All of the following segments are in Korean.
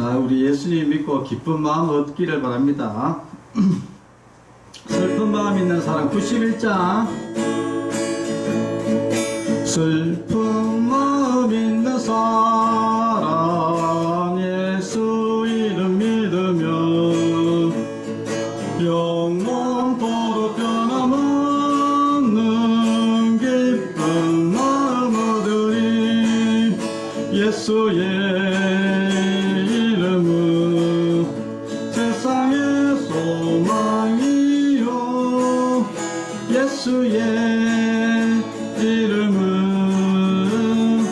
자, 우리 예수님 믿고 기쁜 마음 얻기를 바랍니다. 슬픈 마음 있는 사람 91장. 슬픈 마음 있는 사람 예수 이름 믿으며 영원토록 변함없는 기쁜 마음 얻으리. 예수의 이름은 세상의 소망이요 예수의 이름은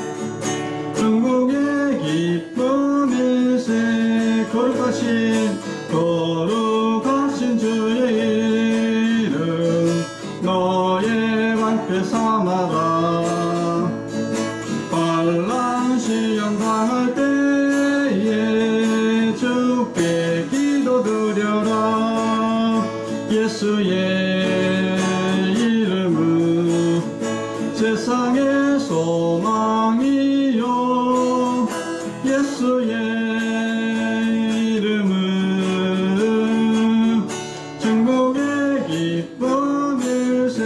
천국의 기쁨일세. 거룩하신 주의 이름 너의 방패 삼아라. 환난 시험 당할 때에 주께 기도드려라. 예수의 이름은 세상의 소망이요 예수의 이름은 천국의 기쁨일세.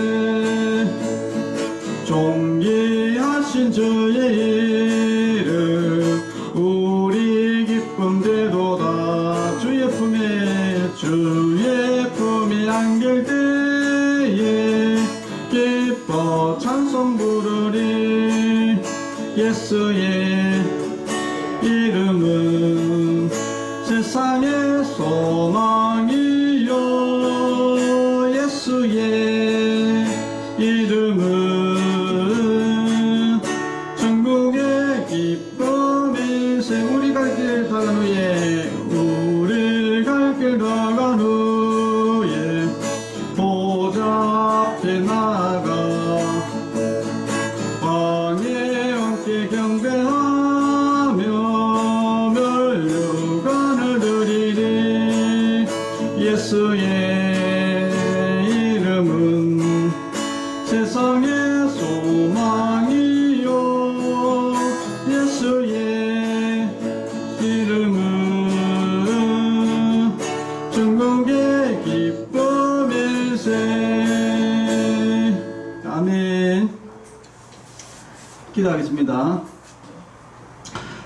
존귀하신 주의 이름 우리 기쁨 되도다. 주의 품에 안길 때에 기뻐 찬송 부르리. 예수의 이름은 세상의 소망이요 예수의 이름은 천국의 기쁨일세. 우리 갈 길 다간 후에 보좌 앞에 나가 왕의 왕께 경배하며 멸류관을 드리리. 예수의 이름은 세상의 소망이요 예수의 이름은 천국의 기쁨일세. 아멘. 기도하겠습니다.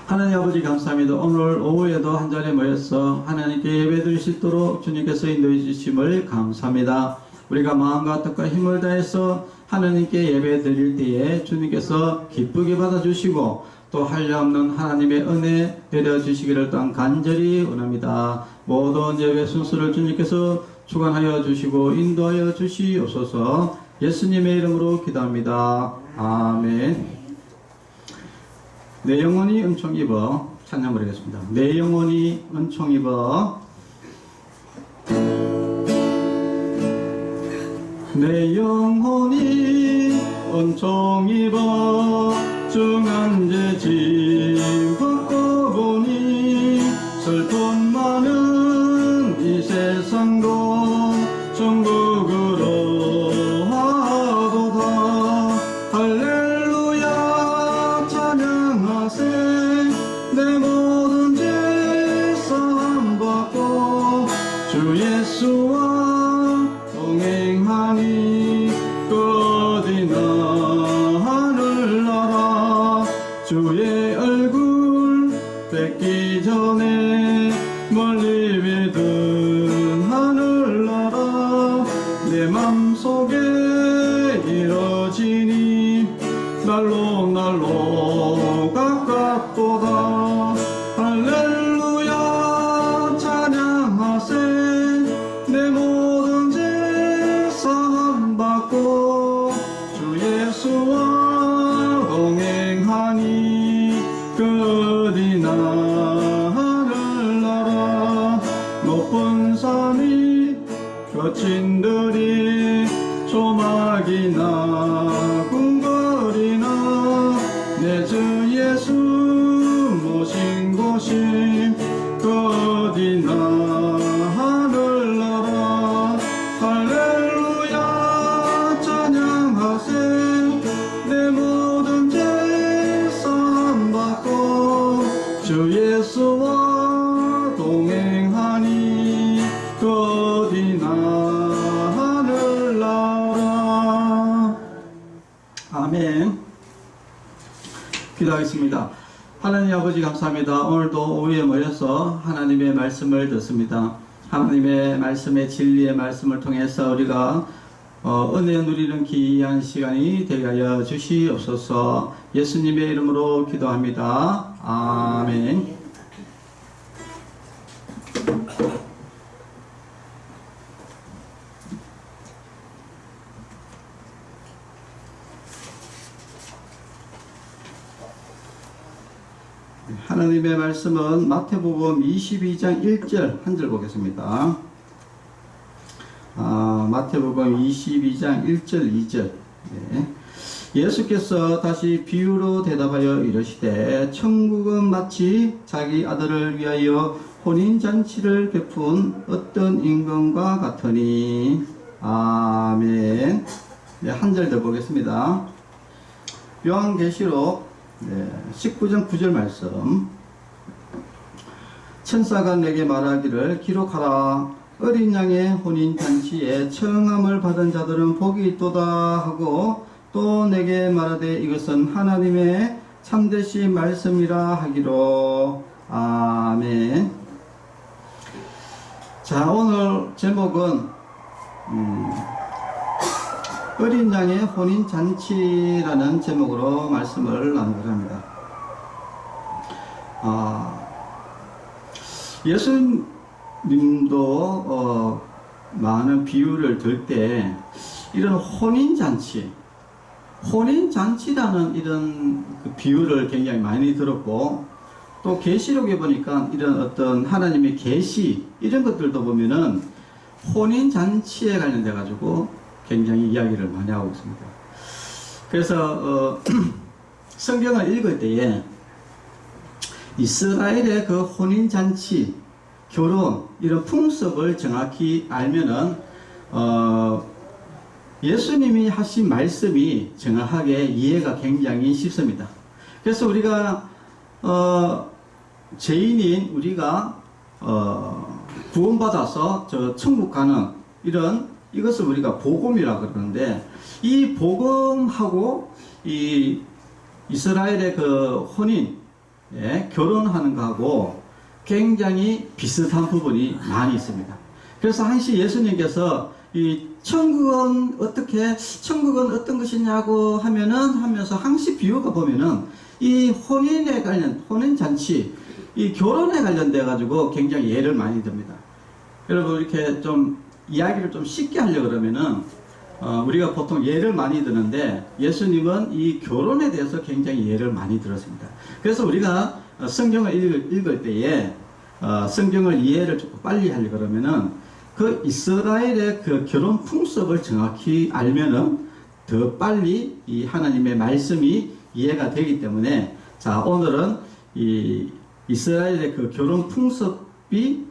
하나님 아버지 감사합니다. 오늘 오후에도 한자리에 모여서 하나님께 예배드릴 수 있도록 주님께서 인도해 주심을 감사합니다. 우리가 마음과 뜻과 힘을 다해서 하나님께 예배드릴 때에 주님께서 기쁘게 받아주시고 또 한량없는 하나님의 은혜 내려주시기를 또한 간절히 원합니다. 모든 예배 순서를 주님께서 주관하여 주시고 인도하여 주시옵소서. 예수님의 이름으로 기도합니다. 아멘. 내 영혼이 은총 입어 찬양 부르겠습니다. 내 영혼이 은총 입어 내 영혼이 은총 입어 중한죄 짐 벗고 보니 슬픔 많은 이 세상도 천국으로 하도다. 할렐루야 찬양하세. 내 모든 죄 사함 받고 주 예수와 동행하니 어디나 하늘나라. 주의 얼굴 뵙기 전에 멀리 믿은 하늘나라. 내 맘속에 이뤄지니 날로 가깝도다. 할렐루야 찬양하세. 내 모든 죄 사함 받고 주 예수와 동행하니 어디나 하늘나라. 높은 산이 거친 들이 조막이나 궁궐이나 내 주 예수 모신 곳이 어디나 하늘나라. 할렐루야 찬양하세. 내 모든 죄 사함 받고 주 예수와 동행하니 어디나 하늘나라. 아멘. 기도하겠습니다. 하나님 아버지 감사합니다. 오늘도 오후에 모여서 하나님의 말씀을 듣습니다. 하나님의 말씀의 진리의 말씀을 통해서 우리가 은혜 누리는 귀한 시간이 되게 하여 주시옵소서. 예수님의 이름으로 기도합니다. 아멘. 하나님의 말씀은 마태복음 22장 1절 한 절 보겠습니다. 마태복음 22장 1절 2절. 네. 예수께서 다시 비유로 대답하여 이르시되 천국은 마치 자기 아들을 위하여 혼인잔치를 베푼 어떤 임금과 같으니. 아멘. 네, 한 절 더 보겠습니다. 요한계시록 19장 9절 말씀. 천사가 내게 말하기를 기록하라. 어린 양의 혼인잔치에 청함을 받은 자들은 복이 있도다 하고 또 내게 말하되 이것은 하나님의 참되신 말씀이라 하기로. 아멘. 자, 오늘 제목은 어린 양의 혼인잔치라는 제목으로 말씀을 나누고자 합니다. 예수님도 많은 비유를 들 때 이런 혼인잔치라는 이런 그 비유를 굉장히 많이 들었고, 또 계시록에 보니까 이런 어떤 하나님의 계시 이런 것들도 보면은 혼인잔치에 관련돼 가지고 굉장히 이야기를 많이 하고 있습니다. 그래서 성경을 읽을 때에 이스라엘의 그 혼인잔치, 결혼 이런 풍습을 정확히 알면은 예수님이 하신 말씀이 정확하게 이해가 굉장히 쉽습니다. 그래서 우리가 죄인인 우리가 구원받아서 저 천국 가는 이것을 우리가 복음이라 그러는데, 이 복음하고 이 이스라엘의 그 혼인, 결혼하는 것하고 굉장히 비슷한 부분이 많이 있습니다. 그래서 한시 예수님께서 이 천국은 어떤 것이냐고 하면서 항시 비유가 보면은 이 혼인에 관련, 혼인잔치, 이 결혼에 관련돼 가지고 굉장히 예를 많이 듭니다. 여러분, 이렇게 좀 이야기를 좀 쉽게 하려고 그러면은 우리가 보통 예를 많이 드는데, 예수님은 이 결혼에 대해서 굉장히 예를 많이 들었습니다. 그래서 우리가 성경을 읽을 때에 성경을 이해를 조금 빨리 하려고 그러면은 그 이스라엘의 그 결혼 풍습을 정확히 알면은 더 빨리 이 하나님의 말씀이 이해가 되기 때문에, 자, 오늘은 이 이스라엘의 그 결혼 풍습이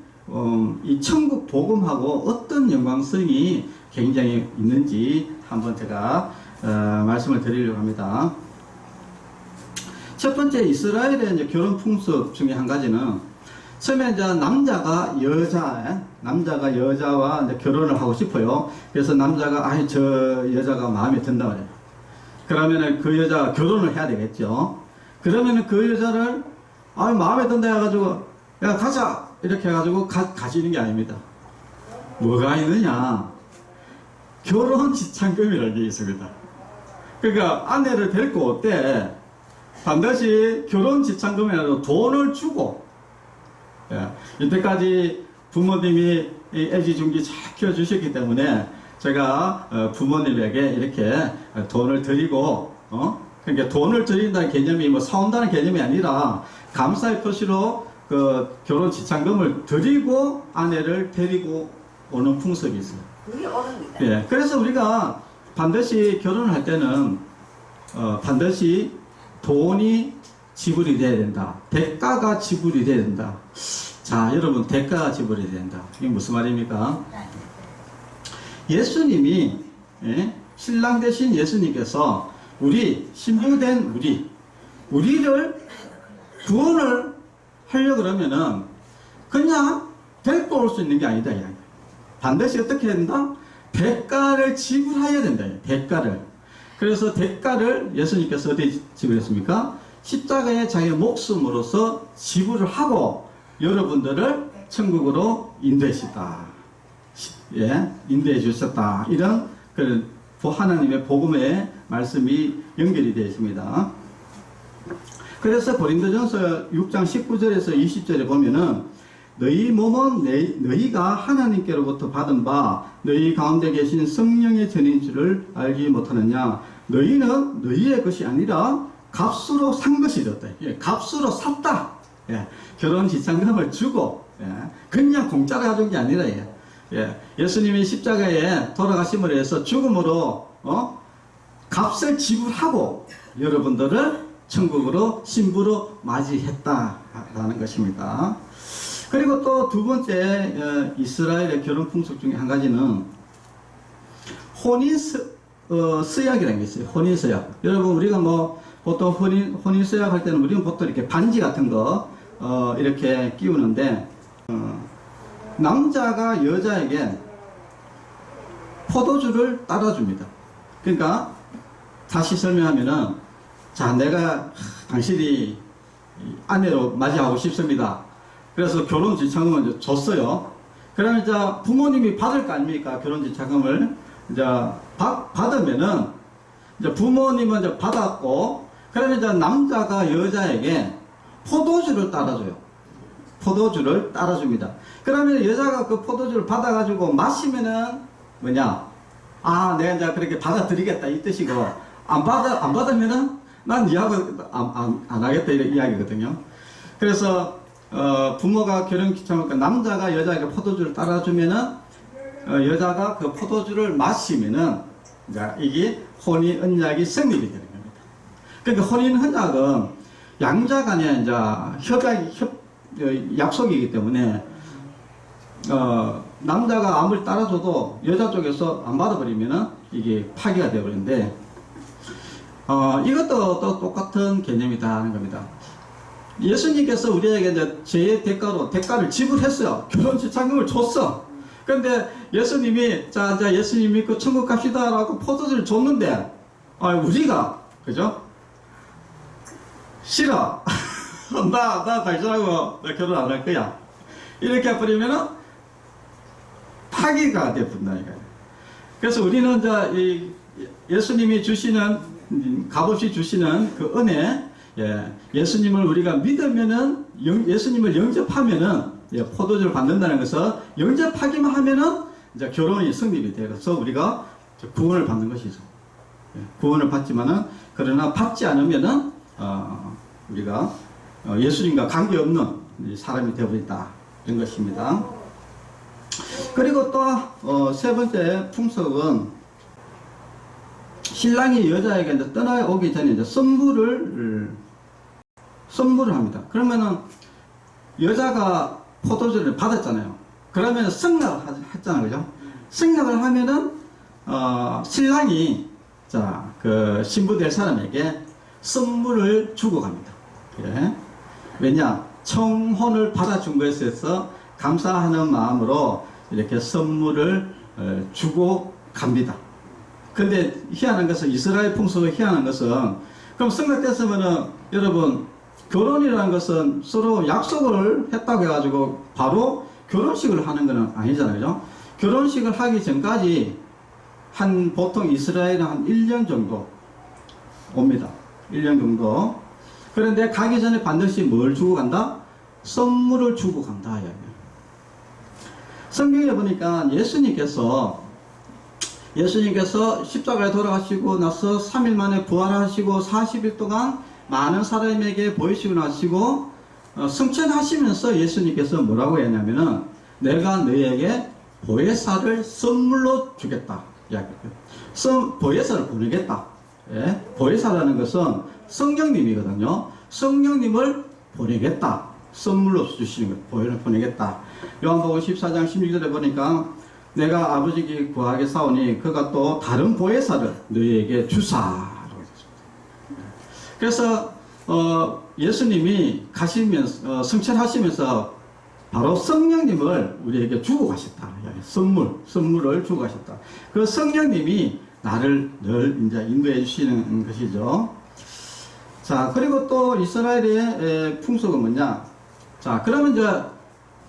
이 천국 복음하고 어떤 연관성이 굉장히 있는지 한번 제가 말씀을 드리려고 합니다. 첫 번째, 이스라엘의 이제 결혼 풍습 중에 한 가지는, 처음에 이제 남자가 여자와 이제 결혼을 하고 싶어요. 그래서 남자가 저 여자가 마음에 든다 그래요. 그러면은 그 여자가 결혼을 해야 되겠죠. 그러면은 그 여자를 마음에 든다 해가지고 야 가자 이렇게 해가지고 가시는 게 아닙니다. 뭐가 있느냐? 결혼 지참금이라는 게 있습니다. 그러니까 아내를 데리고 올 때 반드시 결혼 지참금이라도 돈을 주고, 이때까지 부모님이 애지중지 잘 키워주셨기 때문에 제가 부모님에게 이렇게 돈을 드리고, 그러니까 돈을 드린다는 개념이 뭐 사온다는 개념이 아니라 감사의 표시로 그 결혼 지참금을 드리고 아내를 데리고 오는 풍습이 있어요. 그게 옳습니다. 그래서 우리가 반드시 결혼을 할 때는 반드시 돈이 지불이 돼야 된다. 대가가 지불이 돼야 된다. 자, 여러분, 대가가 지불이 된다. 이게 무슨 말입니까? 예수님이, 신랑 되신 예수님께서 신부된 우리를 구원을 하려고 그러면은 그냥 데리고 올 수 있는 게 아니다. 반드시 어떻게 해야 된다? 대가를 지불해야 된다. 대가를. 그래서 대가를 예수님께서 어디 지불했습니까? 십자가에 자기의 목숨으로서 지불을 하고 여러분들을 천국으로 인도하시다. 예, 인도해 주셨다. 이런 그 하나님의 복음의 말씀이 연결이 되어 있습니다. 그래서 고린도전서 6장 19절에서 20절에 보면은 너희 몸은 너희가 하나님께로부터 받은 바 너희 가운데 계신 성령의 전인 줄을 알지 못하느냐. 너희는 너희의 것이 아니라 값으로 산 것이었다. 예, 값으로 샀다. 예, 결혼 지참금을 주고, 예, 그냥 공짜로 가져온 게 아니라, 예수님이 십자가에 돌아가심으로 해서 죽음으로 값을 지불하고 여러분들을 천국으로 신부로 맞이했다라는 것입니다. 그리고 또 두 번째 이스라엘의 결혼 풍속 중에 한 가지는 혼인 서약이라는 게 있어요. 혼인 서약. 여러분 우리가 뭐 보통 혼인 서약 할 때는 우리는 보통 이렇게 반지 같은 거 이렇게 끼우는데 남자가 여자에게 포도주를 따라줍니다. 그러니까 다시 설명하면은 자, 내가 당신이 아내로 맞이하고 싶습니다. 그래서 결혼지참금을 줬어요. 그러면 이제 부모님이 받을 거 아닙니까? 결혼지참금을 이제 받으면은 이제 부모님은 이제 받았고, 그러면 이제 남자가 여자에게 포도주를 따라줘요. 포도주를 따라줍니다. 그러면 여자가 그 포도주를 받아가지고 마시면은 뭐냐? 아, 내가 이제 그렇게 받아들이겠다 이 뜻이고, 안 받으면은 난 니하고 안 하겠다 이런 이야기거든요. 그래서 부모가 결혼 기참하니까 남자가 여자에게 포도주를 따라주면은 여자가 그 포도주를 마시면은 이제 이게 혼인 언약이 성립이 되는 겁니다. 그러니까 혼인 언약은 양자 간의 이제 약속이기 때문에 남자가 아무리 따라줘도 여자 쪽에서 안 받아버리면은 이게 파기가 되어버리는데 이것도 또 똑같은 개념이다 하는 겁니다. 예수님께서 우리에게 이제 죄의 대가를 지불했어요. 결혼지참금을 줬어. 그런데 예수님이 자 예수님 믿고 천국 갑시다라고 포도주를 줬는데 우리가 그죠? 싫어. 나 당신하고 나 결혼 안 할 거야. 이렇게 해버리면은 파기가 되어버린다 이거예요. 그래서 우리는 이제 예수님이 주시는 값없이 주시는 그 은혜, 예수님을 우리가 믿으면은 예수님을 영접하면은 포도주를 받는다는 것은 영접하기만 하면은 이제 결혼이 성립이 되어서 우리가 구원을 받는 것이죠. 구원을 받지만은 그러나 받지 않으면은 우리가 예수님과 관계없는 사람이 되어버린다 이런 것입니다. 그리고 또 세 번째 풍속은 신랑이 여자에게 이제 떠나오기 전에 이제 선물을 합니다. 그러면은 여자가 포도주를 받았잖아요. 그러면 승낙을 했잖아요, 그죠? 승낙을 하면은 신랑이 그 신부 될 사람에게 선물을 주고 갑니다. 예. 왜냐? 청혼을 받아준 것에 있어서 감사하는 마음으로 이렇게 선물을 주고 갑니다. 근데 희한한 것은 이스라엘 풍속의 희한한 것은 그럼 승낙됐으면은 여러분 결혼이라는 것은 서로 약속을 했다고 해가지고 바로 결혼식을 하는 것은 아니잖아요. 결혼식을 하기 전까지 보통 이스라엘은 한 1년 정도 옵니다. 1년 정도. 그런데 가기 전에 반드시 뭘 주고 간다? 선물을 주고 간다. 성경에 보니까 예수님께서 십자가에 돌아가시고 나서 3일 만에 부활하시고 40일 동안 많은 사람에게 보이시고 나시고 승천하시면서 예수님께서 뭐라고 했냐면은 내가 너에게 보혜사를 선물로 주겠다. 보혜사를 보내겠다. 예? 보혜사라는 것은 성령님이거든요. 성령님을 보내겠다. 선물로 주시는 거예요. 보혜를 보내겠다. 요한복음 14장 16절에 보니까 내가 아버지께 구하게 사오니 그가 또 다른 보혜사를 너희에게 주사라고 했습니다. 그래서 예수님이 가시면서 승천하시면서 바로 성령님을 우리에게 주고 가셨다. 선물을 주고 가셨다. 그 성령님이 나를 늘 이제 인도해 주시는 것이죠. 자, 그리고 또 이스라엘의 풍속은 뭐냐? 자, 그러면 이제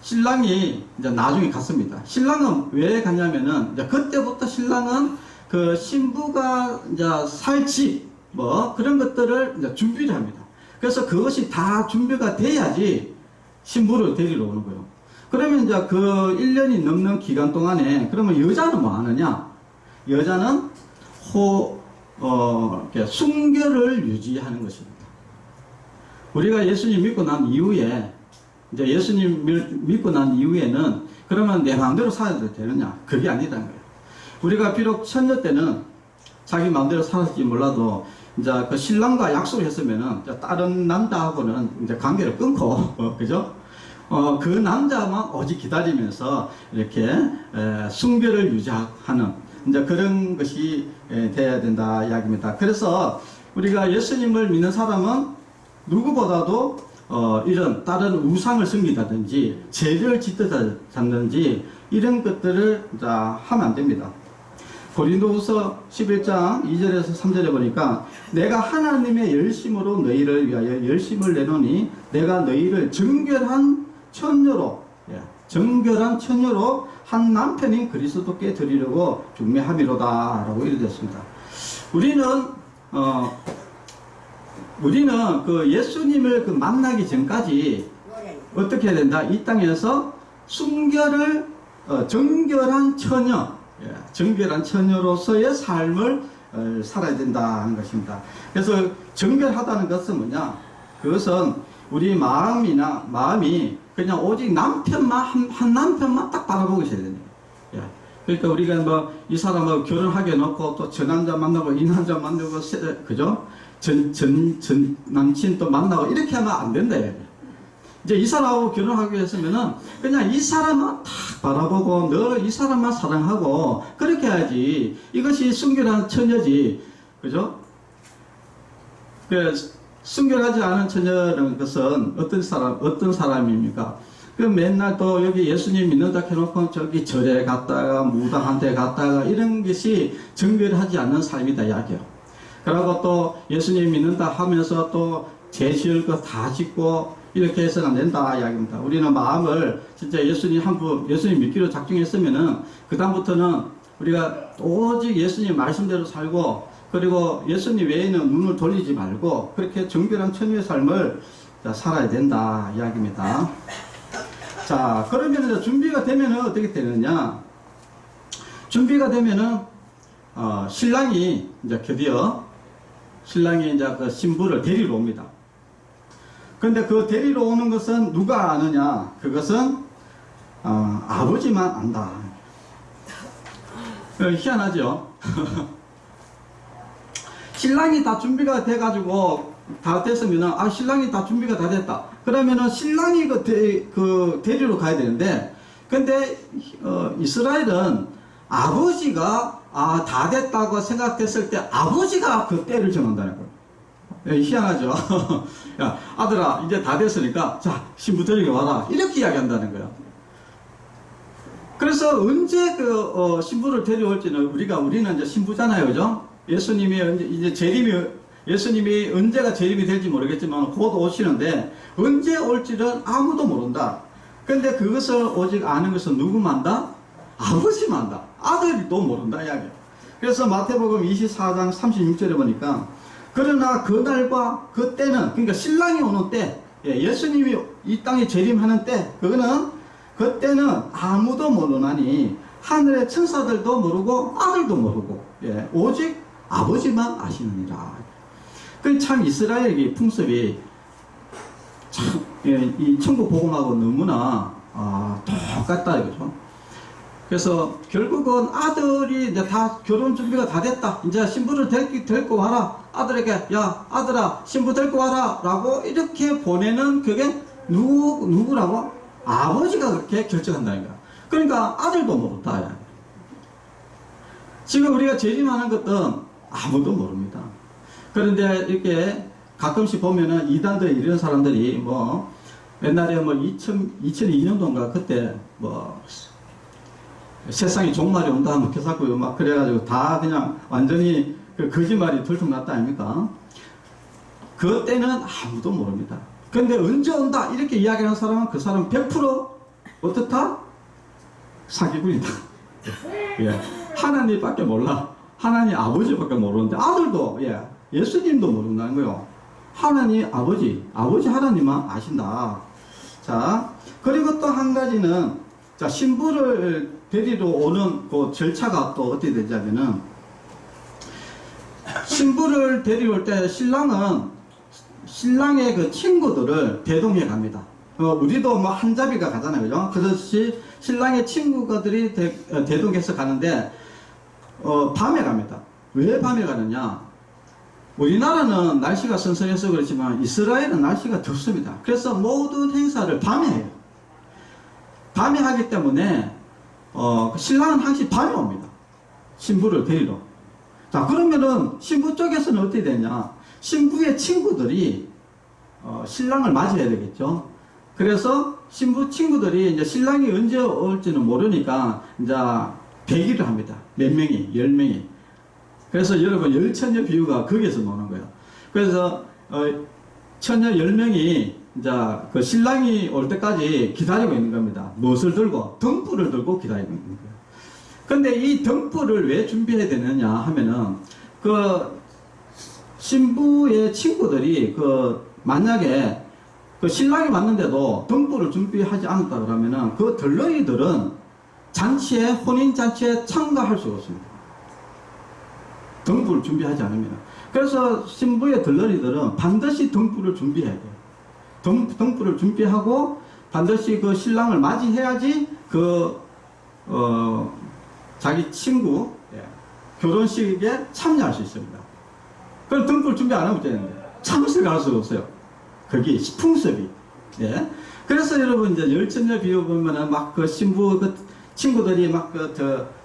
신랑이 이제 나중에 갔습니다. 신랑은 왜 갔냐면은 이제 그때부터 신랑은 그 신부가 이제 살지 뭐 그런 것들을 이제 준비를 합니다. 그래서 그것이 다 준비가 돼야지 신부를 데리러 오는 거예요. 그러면 이제 그 1년이 넘는 기간 동안에 그러면 여자는 뭐 하느냐? 여자는 이렇게 순결을 유지하는 것입니다. 우리가 예수님 믿고 난 이후에 이제 예수님 믿고 난 이후에는 그러면 내 마음대로 살아도 되느냐? 그게 아니라는 거예요. 우리가 비록 처녀 때는 자기 마음대로 살았을지 몰라도 이제 그 신랑과 약속을 했으면은 다른 남자하고는 이제 관계를 끊고 그죠? 그 남자만 오직 기다리면서 이렇게 순결을 유지하는 이제 그런 것이 돼야 된다 이야기입니다. 그래서 우리가 예수님을 믿는 사람은 누구보다도 이런 다른 우상을 섬기다든지 죄를 짓든지 이런 것들을 하면 안 됩니다. 고린도후서 11장 2절에서 3절에 보니까 내가 하나님의 열심으로 너희를 위하여 열심을 내노니 내가 너희를 정결한 처녀로 한 남편인 그리스도께 드리려고 중매함이로다 라고 이르 됐습니다. 우리는 그 예수님을 그 만나기 전까지 어떻게 해야 된다? 이 땅에서 정결한 처녀로서의 삶을 살아야 된다는 것입니다. 그래서 정결하다는 것은 뭐냐? 그것은 우리 마음이 그냥 오직 한 남편만 딱 바라보고 있어야 됩니다. 그러니까 우리가 뭐 이 사람하고 결혼하게 놓고 또 저 남자 만나고 이 남자 만나고 그죠? 전 남친 또 만나고 이렇게 하면 안 된다. 이제 이 사람하고 결혼하기 위해서면은 그냥 이 사람만 딱 바라보고 늘 이 사람만 사랑하고 그렇게 해야지. 이것이 순결한 처녀지. 그죠? 순결하지 않은 처녀라는 것은 어떤 사람입니까? 그 맨날 또 여기 예수님 믿는다 해놓고 저기 절에 갔다가 무당한테 갔다가 이런 것이 정결하지 않는 삶이다 이야기예요. 그리고 또 예수님 믿는다 하면서 또 죄 지을 거 다 짓고 이렇게 해서는 안 된다 이야기입니다. 우리는 마음을 진짜 예수님 믿기로 작정했으면은 그다음부터는 우리가 오직 예수님 말씀대로 살고 그리고 예수님 외에는 눈을 돌리지 말고 그렇게 정결한 처녀의 삶을 살아야 된다 이야기입니다. 자, 그러면 이제 준비가 되면은 어떻게 되느냐? 준비가 되면은 신랑이 이제 드디어 그 신부를 데리러 옵니다. 근데 그 데리러 오는 것은 누가 아느냐? 그것은 아버지만 안다. 희한하죠? 신랑이 다 준비가 돼가지고 다 됐으면은 신랑이 다 준비가 다 됐다. 그러면은 신랑이 데리러 가야 되는데, 근데 이스라엘은 아버지가 다 됐다고 생각했을 때 아버지가 그 때를 정한다는 거예요. 희한하죠? 야, 아들아, 이제 다 됐으니까, 자, 신부 데리러 와라. 이렇게 이야기한다는 거예요. 그래서 언제 신부를 데려올지는 우리는 이제 신부잖아요. 그죠? 예수님이 언제가 재림이 될지 모르겠지만 곧 오시는데, 언제 올지는 아무도 모른다. 근데 그것을 오직 아는 것은 누구만다? 아버지만다. 아들도 모른다. 이야기예요. 그래서 마태복음 24장 36절에 보니까, 그러나 그날과 그때는, 그러니까 신랑이 오는 때, 예수님이 이 땅에 재림하는 때, 그때는 아무도 모르나니 하늘의 천사들도 모르고 아들도 모르고 오직 아버지만 아시느니라. 참 이스라엘의 풍습이 참 이 천국 복음하고 너무나 똑같다 이거죠. 그래서 결국은 아들이 이제 다 결혼 준비가 다 됐다. 이제 신부를 데리고 와라. 아들에게 야 아들아 신부 데리고 와라 라고 이렇게 보내는 그게 누구라고? 아버지가 그렇게 결정한다는 거야. 그러니까 아들도 모른다. 지금 우리가 재림하는 것은 아무도 모릅니다. 그런데 이렇게 가끔씩 보면은 이단들 이런 사람들이 옛날에 뭐 2002년도인가 그때 뭐 세상에 종말이 온다 하면 개사고 막 그래가지고 다 그냥 완전히 그 거짓말이 들통났다 아닙니까? 그때는 아무도 모릅니다. 근데 언제 온다 이렇게 이야기하는 사람은 그 사람 100% 어떻다? 사기꾼이다. 예. 하나님밖에 몰라. 하나님 아버지밖에 모르는데 아들도 예수님도 모른다는 거예요. 하나님 아버지 하나님만 아신다. 자, 그리고 또 한 가지는 자, 신부를 데리러 오는 그 절차가 또 어떻게 되냐면은 신부를 데리러 올 때 신랑의 그 친구들을 대동해 갑니다. 우리도 뭐 한자비가 가잖아요. 그죠? 그렇듯이 신랑의 친구들이 대동해서 가는데, 밤에 갑니다. 왜 밤에 가느냐? 우리나라는 날씨가 선선해서 그렇지만 이스라엘은 날씨가 덥습니다. 그래서 모든 행사를 밤에 해요. 밤에 하기 때문에, 신랑은 항상 밤에 옵니다. 신부를 데리러. 자, 그러면은 신부 쪽에서는 어떻게 되냐? 신부의 친구들이 신랑을 맞이해야 되겠죠. 그래서 신부 친구들이 이제 신랑이 언제 올지는 모르니까 이제 대기를 합니다. 몇 명이, 10명이. 그래서 여러분 열처녀 비유가 거기에서 나오는 거예요. 그래서 처녀 10명이 이제 그 신랑이 올 때까지 기다리고 있는 겁니다. 무엇을 들고? 등불을 들고 기다리고 있는 거예요. 근데 이 등불을 왜 준비해야 되느냐 하면은 그 신부의 친구들이 만약에 그 신랑이 왔는데도 등불을 준비하지 않았다 그러면은 그 덜러리들은 혼인잔치에 참가할 수가 없습니다. 등불을 준비하지 않으면. 그래서 신부의 덜러리들은 반드시 등불을 준비해야 돼요. 등불을 준비하고 반드시 그 신랑을 맞이해야지 자기 친구 결혼식에 참여할 수 있습니다. 그럼 등불 준비 안 하면 되는데 참석할 수가 없어요. 거기 풍습이. 예. 그래서 여러분 이제 열처녀 비유 보면은 막 그 신부 그 친구들이 막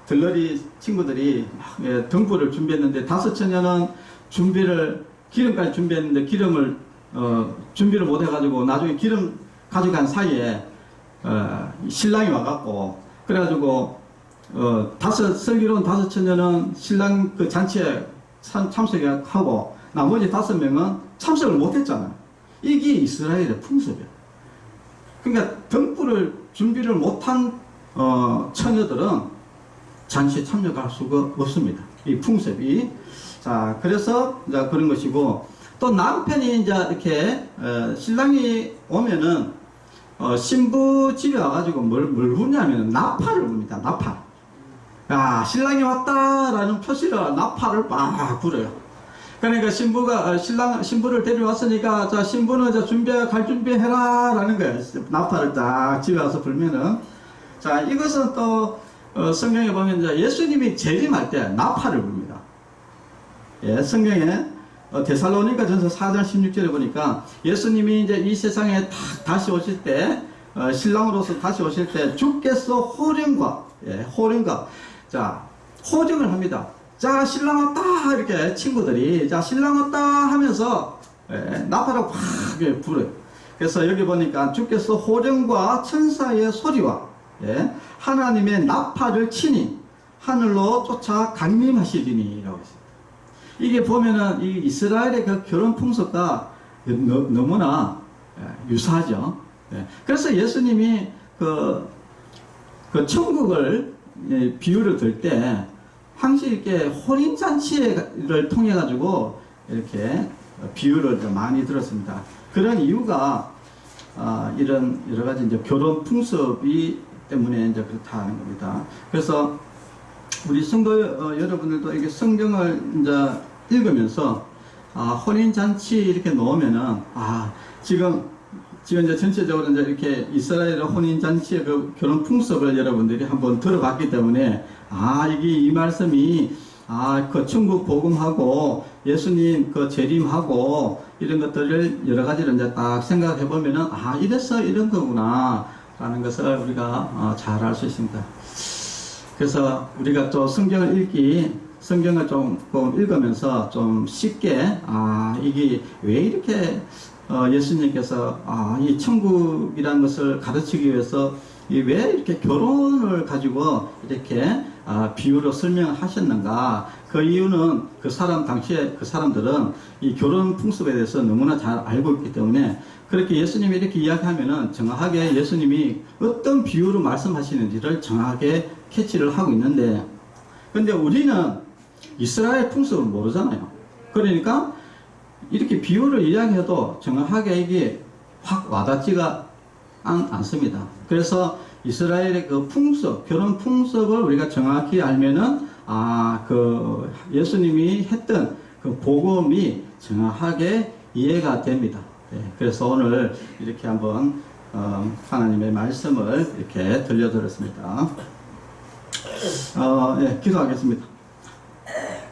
들러리 친구들이 막 등불을 준비했는데 5처녀는 기름까지 준비했는데 기름을 준비를 못 해가지고 나중에 기름 가져간 사이에 신랑이 와갖고 그래가지고 슬기로운 5처녀는 신랑 그 잔치에 참석하고 나머지 5명은 참석을 못했잖아요. 이게 이스라엘의 풍습이에요. 그러니까 등불을 준비를 못한 처녀들은 잔치에 참여할 수가 없습니다. 이 풍습이. 자, 그래서 이제 그런 것이고 또 남편이 이제 이렇게 신랑이 오면은 신부 집에 와가지고 뭘 부냐면 나팔을 붑니다. 나팔. 야, 신랑이 왔다라는 표시로 나팔을 막 불어요. 그러니까 신부를 데려왔으니까 자, 신부는 갈 준비해라 라는 거예요. 나팔을 딱 집에 와서 불면은. 자, 이것은 또 성경에 보면 이제 예수님이 재림할 때 나팔을 붑니다. 예, 성경에 데살로니가 전서 4장 16절에 보니까 예수님이 이제 이 세상에 다시 오실 때 신랑으로서 다시 오실 때 주께서 호령과 자, 호령을 합니다. 자, 신랑 왔다 이렇게 친구들이 자, 신랑 왔다 하면서 나팔을 확 불어요. 그래서 여기 보니까 주께서 호령과 천사의 소리와 하나님의 나팔을 치니 하늘로 쫓아 강림하시리니 라고 했습니다. 이게 보면은 이 이스라엘의 그 결혼 풍습과 너무나 유사하죠. 그래서 예수님이 그 천국을 비유를 들 때 항상 이렇게 혼인잔치를 통해 가지고 이렇게 비유를 많이 들었습니다. 그런 이유가 이런 여러 가지 이제 결혼 풍습이 때문에 이제 그렇다는 겁니다. 그래서 우리 성도 여러분들도 이렇게 성경을 이제 읽으면서 혼인잔치 이렇게 놓으면은 지금 이제 전체적으로 이제 이렇게 이스라엘의 혼인잔치의 그 결혼 풍습을 여러분들이 한번 들어봤기 때문에 이게 이 말씀이 그 천국 복음하고 예수님 그 재림하고 이런 것들을 여러 가지를 이제 딱 생각해 보면은 이래서 이런 거구나 라는 것을 우리가 잘 알 수 있습니다. 그래서 우리가 또 성경을 조금 읽으면서 좀 쉽게 이게 왜 이렇게 예수님께서 이 천국이라는 것을 가르치기 위해서 왜 이렇게 결혼을 가지고 이렇게 비유로 설명하셨는가? 그 이유는 그 사람 당시에 그 사람들은 이 결혼 풍습에 대해서 너무나 잘 알고 있기 때문에 그렇게 예수님이 이렇게 이야기하면은 정확하게 예수님이 어떤 비유로 말씀하시는지를 정확하게 캐치를 하고 있는데, 근데 우리는 이스라엘 풍습을 모르잖아요. 그러니까 이렇게 비유를 이야기해도 정확하게 이게 확 와닿지가 않습니다. 그래서 이스라엘의 그 풍습, 결혼 풍습을 우리가 정확히 알면은 그 예수님이 했던 그 복음이 정확하게 이해가 됩니다. 그래서 오늘 이렇게 한번 하나님의 말씀을 이렇게 들려드렸습니다. 기도하겠습니다.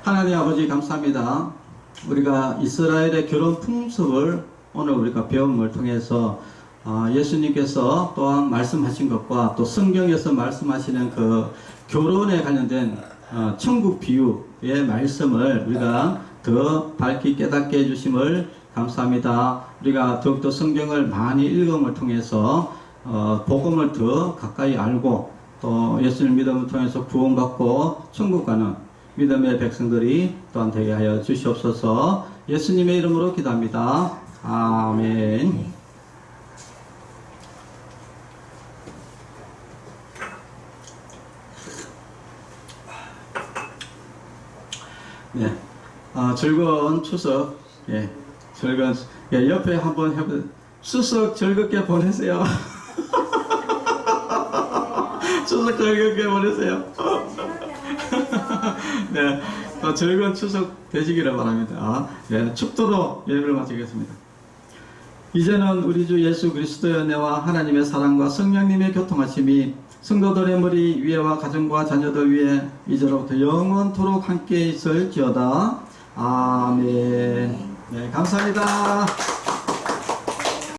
하나님 아버지 감사합니다. 우리가 이스라엘의 결혼 풍습을 오늘 우리가 배움을 통해서 예수님께서 또한 말씀하신 것과 또 성경에서 말씀하시는 그 결혼에 관련된 천국 비유의 말씀을 우리가 더 밝히 깨닫게 해주심을 감사합니다. 우리가 더욱더 성경을 많이 읽음을 통해서 복음을 더 가까이 알고 또 예수님 믿음을 통해서 구원받고 천국 가는 믿음의 백성들이 또한 되게 하여 주시옵소서. 예수님의 이름으로 기도합니다. 아멘. 네, 즐거운 추석, 즐거운, 옆에 한번 해보세요. 추석 즐겁게 보내세요. 추석 즐겁게 보내세요. 네, 즐거운 추석 되시기를 바랍니다. 축도로 예배를 마치겠습니다. 이제는 우리 주 예수 그리스도의 은혜와 하나님의 사랑과 성령님의 교통하심이 성도들의 머리 위에와 가정과 자녀들 위에 이제로부터 영원토록 함께 있을지어다. 아멘. 네, 감사합니다.